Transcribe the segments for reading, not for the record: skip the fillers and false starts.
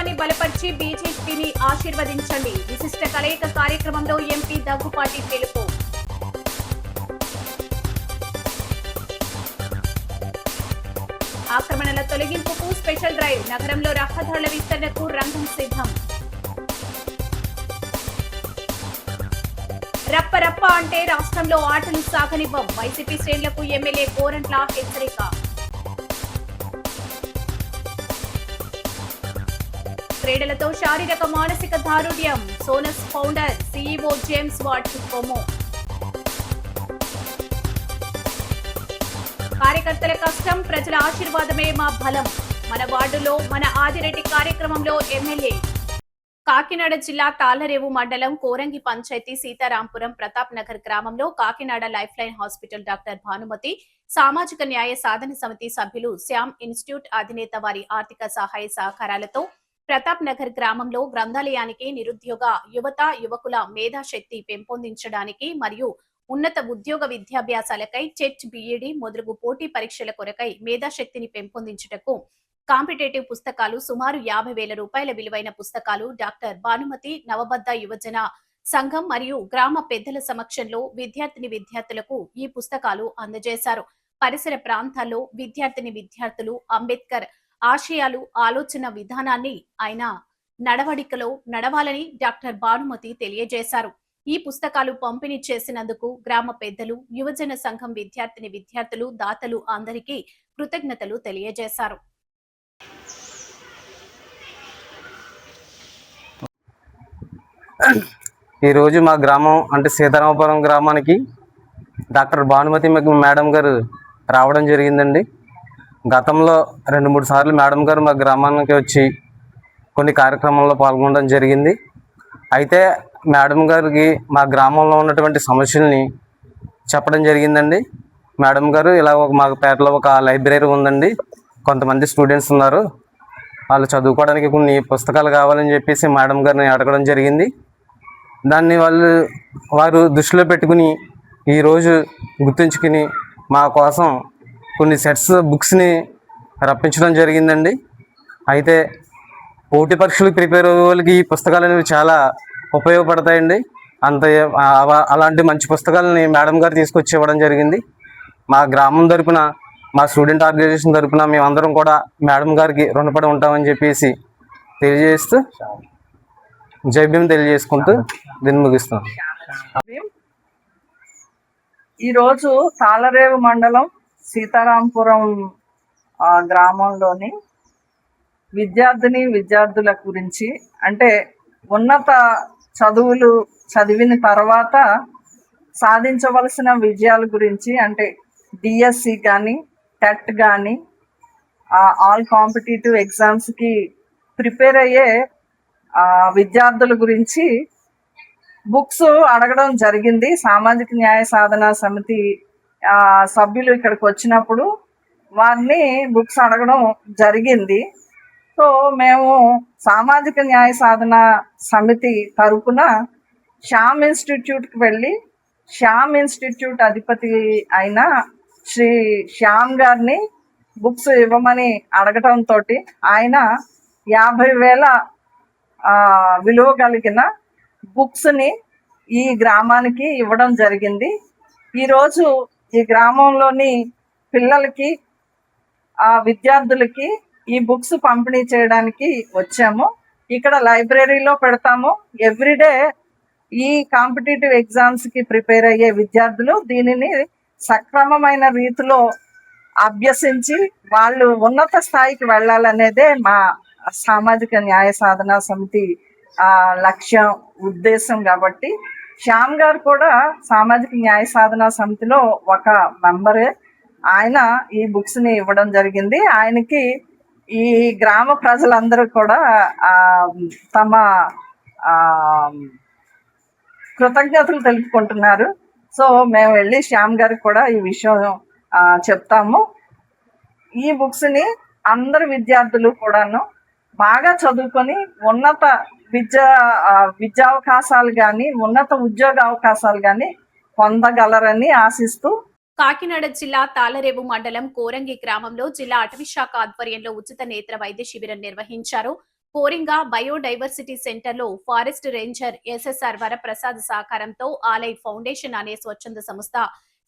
ప్రభుత్వాన్ని బలపరిచి బీజేపీని ఆశీర్వదించండి. విశిష్ట కలయిక కార్యక్రమంలో ఎంపీ దగ్గుపాటి పిలుపు. ఆక్రమణల తొలగింపుకు స్పెషల్ డ్రైవ్. నగరంలో రహదారుల విస్తరణకు రంగం సిద్ధం. రప్ప రప్ప అంటే రాష్ట్రంలో ఆటలు సాగనివ్వం. వైసీపీ శ్రేణులకు ఎమ్మెల్యే గోరంట్ల హెచ్చరిక. క్రీడలతో శారీరక మానసిక దారుఢ్యం. సోనస్ ఫౌండర్ సీఈఓ జేమ్స్ వాట్ కొమో. కార్యకర్తల కష్టం, ప్రజల ఆశీర్వాదమే మా బలం. మన వార్డులో మన ఆదిరెడ్డి కార్యక్రమంలో ఎమ్మెల్యే. కాకినాడ జిల్లా తాళ్లరేవు మండలం కోరంగి పంచాయతీ సీతారాంపురం ప్రతాప్ నగర్ గ్రామంలో Kakinada life line hospital doctor Bhanumathi సామాజిక న్యాయ సాధన సమితి సభ్యులు శ్యామ్ ఇన్స్టిట్యూట్ అధినేత వారి ఆర్థిక సహాయ సహకారాలతో ప్రతాప్ నగర్ గ్రామంలో గ్రంథాలయానికి నిరుద్యోగ యువత యువకుల మేధాశక్తి పెంపొందించడానికి మరియు ఉన్నత ఉద్యోగ విద్యాభ్యాసాలకై చెట్ బిఈడి మొదలగు పోటీ పరీక్షల కొరకై మేధాశక్తిని పెంపొందించుటకు కాంపిటేటివ్ పుస్తకాలు సుమారు 50,000 రూపాయల విలువైన పుస్తకాలు డాక్టర్ భానుమతి నవబద్ధ యువజన సంఘం మరియు గ్రామ పెద్దల సమక్షంలో విద్యార్థులకు ఈ పుస్తకాలు అందజేశారు. పరిసర ప్రాంతాల్లో విద్యార్థులు అంబేద్కర్ ఆశయాలు ఆలోచన విధానాన్ని ఆయన నడవడికలో నడవాలని డాక్టర్ భానుమతి తెలియజేశారు. ఈ పుస్తకాలు పంపిణీ చేసినందుకు గ్రామ పెద్దలు యువజన సంఘం విద్యార్థులు దాతలు అందరికీ కృతజ్ఞతలు తెలియజేశారు. ఈరోజు మా గ్రామం అంటే సీతారామపురం గ్రామానికి డాక్టర్ భానుమతి మేడం గారు రావడం జరిగిందండి. గతంలో 2-3 సార్లు మేడం గారు మా గ్రామానికి వచ్చి కొన్ని కార్యక్రమాల్లో పాల్గొనడం జరిగింది. అయితే మేడం గారికి మా గ్రామంలో ఉన్నటువంటి సమస్యల్ని చెప్పడం జరిగిందండి. మేడం గారు ఇలా మా పేటలో ఒక లైబ్రరీ ఉందండి, కొంతమంది స్టూడెంట్స్ ఉన్నారు, వాళ్ళు చదువుకోవడానికి కొన్ని పుస్తకాలు కావాలని చెప్పేసి మేడం గారిని అడగడం జరిగింది. దాన్ని వారు దృష్టిలో పెట్టుకుని ఈరోజు గుర్తుంచుకుని మా కోసం కొన్ని సెట్స్ బుక్స్ని రప్పించడం జరిగిందండి. అయితే పోటీ పరీక్షలకు ప్రిపేర్ అయ్యే వాళ్ళకి ఈ పుస్తకాలు అనేవి చాలా ఉపయోగపడతాయండి. అలాంటి మంచి పుస్తకాలని మేడం గారు తీసుకొచ్చి ఇవ్వడం జరిగింది. మా గ్రామం తరపున మా స్టూడెంట్ ఆర్గనైజేషన్ తరపున మేమందరం కూడా మేడం గారికి రుణపడి ఉంటామని చెప్పేసి తెలియజేస్తూ జై భీమ్ తెలియజేసుకుంటూ దీన్ని ముగిస్తాం. ఈరోజు తాళ్లరేవు మండలం సీతారాంపురం గ్రామంలోని విద్యార్థుల గురించి అంటే ఉన్నత చదువులు చదివిన తర్వాత సాధించవలసిన విజయాల గురించి అంటే డిఎస్సి కానీ టెట్ కానీ ఆల్ కాంపిటేటివ్ ఎగ్జామ్స్కి ప్రిపేర్ అయ్యే విద్యార్థుల గురించి బుక్స్ అడగడం జరిగింది. సామాజిక న్యాయ సాధన సమితి సభ్యులు ఇక్కడికి వచ్చినప్పుడు వారిని బుక్స్ అడగడం జరిగింది. సో మేము సామాజిక న్యాయ సాధన సమితి తరపున శ్యామ్ ఇన్స్టిట్యూట్కి వెళ్ళి శ్యామ్ ఇన్స్టిట్యూట్ అధిపతి అయిన శ్రీ శ్యామ్ గారిని బుక్స్ ఇవ్వమని అడగటంతో ఆయన 50,000 విలువ కలిగిన బుక్స్ని ఈ గ్రామానికి ఇవ్వడం జరిగింది. ఈరోజు ఈ గ్రామంలోని పిల్లలకి విద్యార్థులకి ఈ బుక్స్ పంపిణీ చేయడానికి వచ్చాము. ఇక్కడ లైబ్రరీలో పెడతాము. ఎవ్రీడే ఈ కాంపిటేటివ్ ఎగ్జామ్స్కి ప్రిపేర్ అయ్యే విద్యార్థులు దీనిని సక్రమమైన రీతిలో అభ్యసించి వాళ్ళు ఉన్నత స్థాయికి వెళ్ళాలనేదే మా సామాజిక న్యాయ సాధన సమితి లక్ష్యం ఉద్దేశం. కాబట్టి శ్యామ్ గారు కూడా సామాజిక న్యాయ సాధన సమితిలో ఒక మెంబరే. ఆయన ఈ బుక్స్ని ఇవ్వడం జరిగింది. ఆయనకి ఈ గ్రామ ప్రజలందరూ కూడా తమ కృతజ్ఞతలు తెలుపుకుంటున్నారు. సో మేము వెళ్ళి శ్యామ్ గారికి కూడా ఈ విషయం చెప్తాము. ఈ బుక్స్ని అందరు విద్యార్థులు కూడాను బాగా చదువుకొని ఉన్నత విద్యావకాశాలు కానీ ఉన్నత ఉద్యోగ అవకాశాలు కానీ పొందగలరని ఆశిస్తూ కాకినాడ జిల్లా తాళ్లరేవు మండలం కోరంగి గ్రామంలో జిల్లా అటవీ శాఖ ఆధ్వర్యంలో ఉచిత నేత్ర వైద్య శిబిరం నిర్వహించారు. కోరింగ బయోడైవర్సిటీ సెంటర్ లో ఫారెస్ట్ రేంజర్ ఎస్ఎస్ఆర్ వరప్రసాద్ సహకారంతో ఆలయ్ ఫౌండేషన్ అనే స్వచ్ఛంద సంస్థ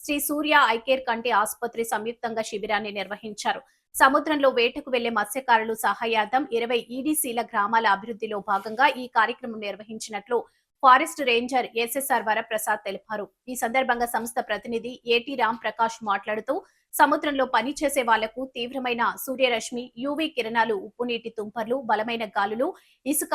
శ్రీ సూర్య ఐకేర్ కంటి ఆసుపత్రి సంయుక్తంగా శిబిరాన్ని నిర్వహించారు. సముద్రంలో వేటకు వెళ్లే మత్స్యకారులు సహాయార్థం 20 ఈడీసీల గ్రామాల అభివృద్ధిలో భాగంగా ఈ కార్యక్రమం నిర్వహించినట్లు ఫారెస్ట్ రేంజర్ ఎస్ఎస్ఆర్ వరప్రసాద్ తెలిపారు. ఈ సందర్భంగా సంస్థ ప్రతినిధి ఏటీ రామ్ ప్రకాష్ మాట్లాడుతూ సముద్రంలో పనిచేసే వాళ్లకు తీవ్రమైన సూర్యరశ్మి, యూవీ కిరణాలు, ఉప్పునీటి తుంపర్లు, బలమైన గాలులు, ఇసుక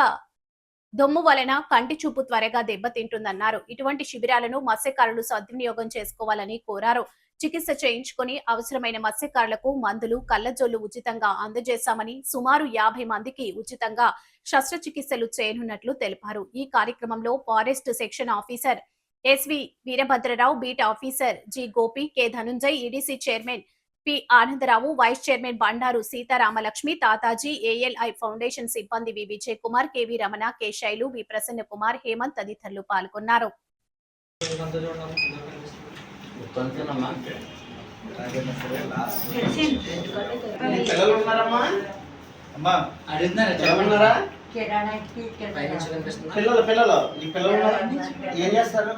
దొమ్ము వలన కంటి చూపు త్వరగా దెబ్బతింటుందన్నారు. ఇటువంటి శిబిరాలను మత్స్యకారులు సద్వినియోగం చేసుకోవాలని కోరారు. చికిత్స చేయించుకుని అవసరమైన మత్స్యకారులకు మందులు, కళ్లజోళ్లు ఉచితంగా అందజేశామని, సుమారు 50 మందికి ఉచితంగా శస్త్రచికిత్సలు చేయనున్నట్లు తెలిపారు. ఈ కార్యక్రమంలో forest section officer SV Veerabhadrarao, beat officer G Gopi, K Dhanunjay, EDC chairman P Anandarao, vice chairman Bandaru Seetharamalakshmi, Tataji, ALI foundation సిబ్బంది V Vijay Kumar, KV Ramana, K Sailu, V Prasanna Kumar, Hemanth తదితరులు పాల్గొన్నారు. ఏం చేస్తారు?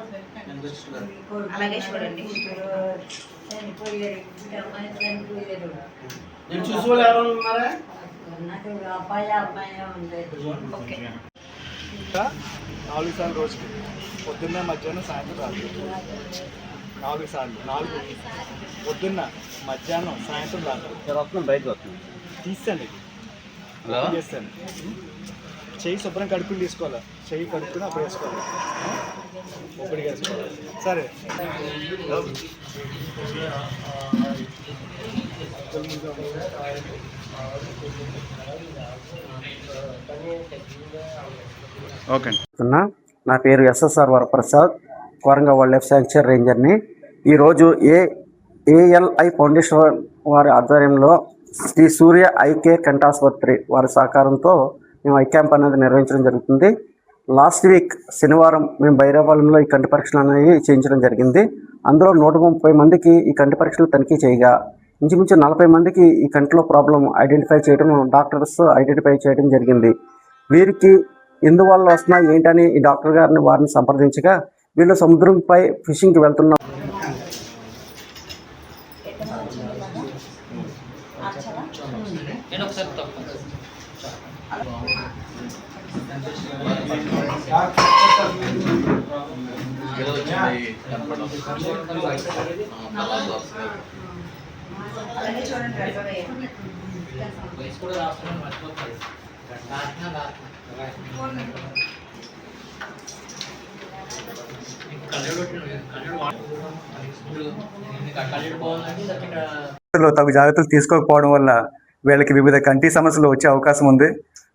అలాగే చూడండి. నేను చూసి వాళ్ళు ఎవరు ఉన్నారా? ఓకే. ఇంకా 4 సార్లు రోజుకి, పొద్దున్న, మధ్యాహ్నం, సాయంత్రం, రాత్రి 4 సార్లు. 4 పొద్దున్న, మధ్యాహ్నం, సాయంత్రం, రాత్రి. బయటకు వస్తుంది. తీస్తాను చేస్తాను. చెయ్యి శుభ్రం కడుక్కుని తీసుకోవాలి. చెయ్యి కడుక్కుని అప్పుడు వేసుకోవాలి. ఒక్కడికి వేసుకోవాలి. సరే. ఓకే. నా పేరు SSR Varaprasad, Coringa wild life sanctuary రేంజర్ని. ఈరోజు ఏఎల్ఐ ఫౌండేషన్ వారి ఆధ్వర్యంలో శ్రీ సూర్య ఐ కేర్ కంటాసుపత్రి వారి సహకారంతో మేము ఐ క్యాంప్ అనేది నిర్వహించడం జరుగుతుంది. లాస్ట్ వీక్ శనివారం మేము బైరాపాలెంలో ఈ కంటి పరీక్షలు అనేవి చేయించడం జరిగింది. అందులో 130 మందికి ఈ కంటి పరీక్షలు తనిఖీ చేయగా ఇంచుమించు 40 మందికి ఈ కంటిలో ప్రాబ్లం ఐడెంటిఫై చేయడం, డాక్టర్స్ ఐడెంటిఫై చేయడం జరిగింది. వీరికి ఎందువల్ల వస్తున్నా ఏంటని ఈ డాక్టర్ గారిని వారిని సంప్రదించగా వీళ్ళు సముద్రంపై ఫిషింగ్కి వెళ్తున్న అలాగే చూడండి. తగు జాగ్రత్తలు తీసుకోకపోవడం వల్ల వీళ్ళకి వివిధ కంటి సమస్యలు వచ్చే అవకాశం ఉంది.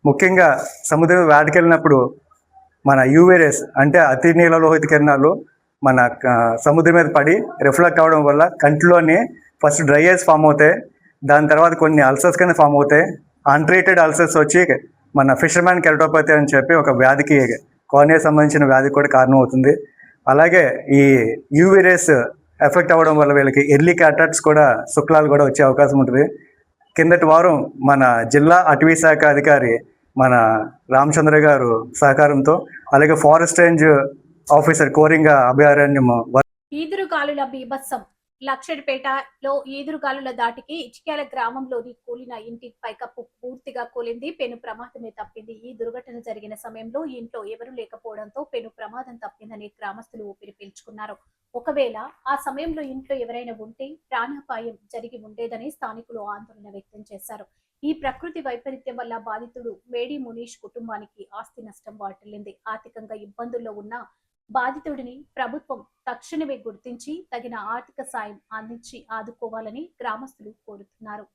ముఖ్యంగా సముద్రం వేటకి వెళ్ళినప్పుడు మన యూవీ రేస్ అంటే అతి నీలలోహిత కిరణాలు మన సముద్రం మీద పడి రిఫ్లెక్ట్ అవ్వడం వల్ల కంటిలోని ఫస్ట్ డ్రై ఐస్ ఫామ్ అవుతాయి. దాని తర్వాత కొన్ని అల్సర్స్ కింద ఫామ్ అవుతాయి. అన్ట్రీటెడ్ అల్సర్స్ వచ్చి మన ఫిషర్మ్యాన్ కెరటోపతి అని చెప్పి ఒక వ్యాధికి, కార్నియా సంబంధించిన వ్యాధికి కూడా కారణం అవుతుంది. అలాగే ఈ యూవీ రేస్ ఎఫెక్ట్ అవ్వడం వల్ల వీళ్ళకి ఎర్లీ క్యాటరాక్ట్స్ కూడా, శుక్లాలు కూడా వచ్చే అవకాశం ఉంటుంది. కిందటి వారం మన జిల్లా అటవీ శాఖ అధికారి మన రామచంద్ర గారు సహకారంతో, అలాగే ఫారెస్ట్ రేంజ్ ఆఫీసర్ కోరింగ అభయారణ్యం ఈదురుగాలుల బీభత్సం. లక్షడిపేటలో ఈదురుగాలుల దాటికి ఇటిక్యాల గ్రామంలోని కూలిన ఇంటి పైకప్పు పూర్తిగా కూలింది. పెను ప్రమాదమే తప్పింది. ఈ దుర్ఘటన జరిగిన సమయంలో ఇంట్లో ఎవరూ లేకపోవడంతో పెను ప్రమాదం తప్పిందని గ్రామస్తులు ఊపిరి పీల్చుకున్నారు. ఒకవేళ ఆ సమయంలో ఇంట్లో ఎవరైనా ఉంటే ప్రాణాపాయం జరిగి ఉండేదని స్థానికులు ఆందోళన వ్యక్తం చేశారు. ఈ ప్రకృతి వైపరీత్యం వల్ల బాధితుడు మేడి మునీష్ కుటుంబానికి ఆస్తి నష్టం వాటిల్లింది. ఆర్థికంగా ఇబ్బందుల్లో ఉన్న బాధితుడిని ప్రభుత్వం తక్షణమే గుర్తించి తగిన ఆర్థిక సాయం అందించి ఆదుకోవాలని గ్రామస్తులు కోరుతున్నారు.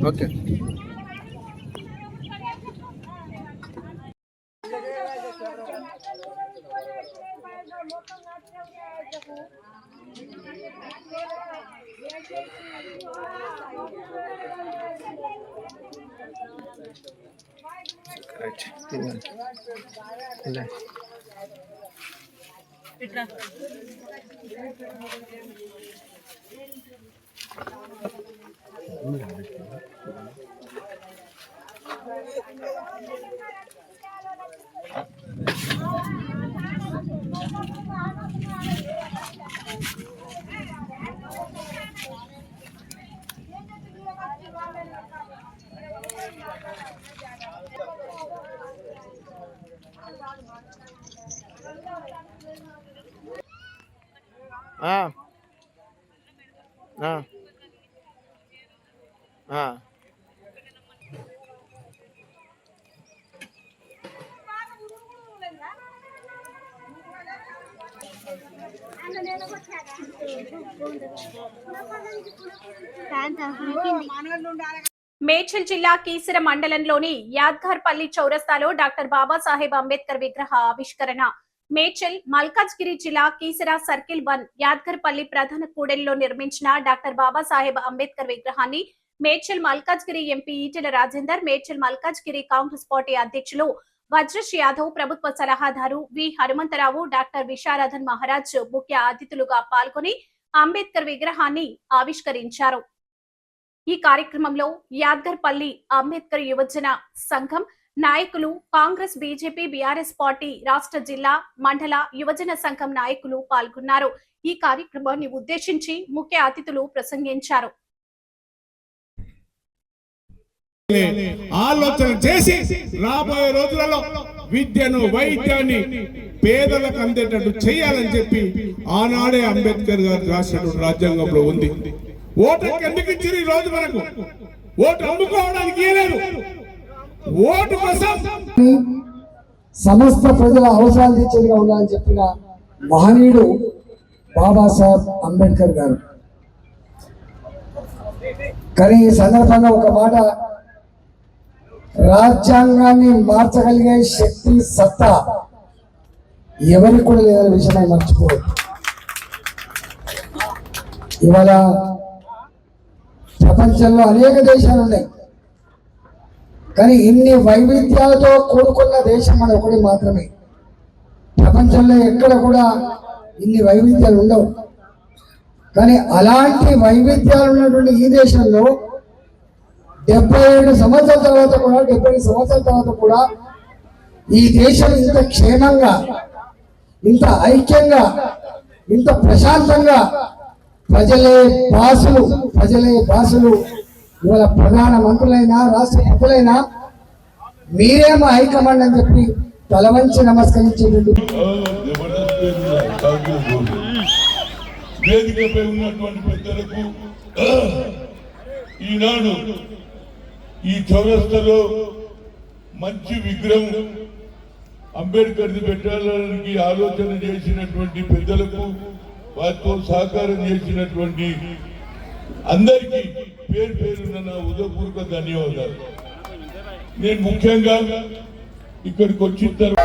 ఓకే. మేడ్చల్ జిల్లా కీసర మండలంలోని యాద్గార్పల్లి చౌరస్తాలో డాక్టర్ బాబాసాహెబ్ అంబేద్కర్ విగ్రహ ఆవిష్కరణ. మేడ్చల్ మల్కాజ్గిరి జిల్లా కీసర సర్కిల్ 1 యాద్గార్పల్లి ప్రధాన కూడలిలో నిర్మించిన డాక్టర్ బాబాసాహెబ్ అంబేద్కర్ విగ్రహాన్ని మేడ్చల్ మల్కాజ్గిరి ఎంపీ ఈటెల రాజేందర్, మేడ్చల్ మల్కాజ్గిరి కాంగ్రెస్ పార్టీ అధ్యక్షులు వజ్రష్ యాదవ్, ప్రభుత్వ సలహాదారు వి హనుమంతరావు, డాక్టర్ విశారదన్ మహారాజ్ ముఖ్య అతిథులుగా పాల్గొని అంబేద్కర్ విగ్రహాన్ని ఆవిష్కరించారు. ఈ కార్యక్రమంలో యాద్గార్పల్లి అంబేద్కర్ యువజన సంఘం నాయకులు, కాంగ్రెస్, బీజేపీ, బీఆర్ఎస్ పార్టీ రాష్ట్ర, జిల్లా, మండల యువజన సంఘం నాయకులు పాల్గొన్నారు. ఈ కార్యక్రమాన్ని ఉద్దేశించి ముఖ్య అతిథులు ప్రసంగించారు. ఆలోచన చేసి రాబోయే రోజులలో విద్యను, వైద్యాన్ని పేదలకు అందేటట్టు చేయాలని చెప్పి ఆనాడే అంబేద్కర్ గారు రాసినటువంటి రాజ్యాంగంలో ఉంది. ఓటుకి ఎందుకు ఇచ్చారు? ఈ రోజు మనకు ఓటు అమ్ముకోవడానికి ఇవ్వలేదు. ఓటు కోసం సమస్త ప్రజల అవసరాలు తీర్చేదిగా ఉండాలని చెప్పిన మహనీయుడు బాబాసాహెబ్ అంబేద్కర్ గారు. కానీ ఈ సందర్భంగా ఒక మాట, రాజ్యాంగాన్ని మార్చగలిగే శక్తి, సత్తా ఎవరికి కూడా లేదనే విషయాన్ని మర్చిపోదు. ఇవాళ ప్రపంచంలో అనేక దేశాలు ఉన్నాయి, కానీ ఇన్ని వైవిధ్యాలతో కూడుకున్న దేశం మన ఒకటి మాత్రమే. ప్రపంచంలో ఎక్కడ కూడా ఇన్ని వైవిధ్యాలు ఉండవు. కానీ అలాంటి వైవిధ్యాలు ఉన్నటువంటి ఈ దేశంలో 77 సంవత్సరాల తర్వాత కూడా 70 సంవత్సరాల తర్వాత కూడా ఈ దేశం ఇంత క్షేమంగా, ఇంత ఐక్యంగా, ఇంత ప్రశాంతంగా ప్రజలే భాషలు ఇవాళ ప్రధాన మంత్రులైనా, రాష్ట్రపతులైనా మీరే మా హైకమాండ్ అని చెప్పి తల వంచి నమస్కరించేటువంటి వేదికపై ఉన్నటువంటి పెద్దలకు ఈనాడు ఈ చౌరస్తాలో మంచి విగ్రహం అంబేద్కర్ది పెట్టడానికి ఆలోచన చేసినటువంటి పెద్దలకు, వారితో సహకారం చేసినటువంటి అందరికీ పేరు పేరున నా హృదయపూర్వక ధన్యవాదాలు. నేను ముఖ్యంగా ఇక్కడికి వచ్చిన తర్వాత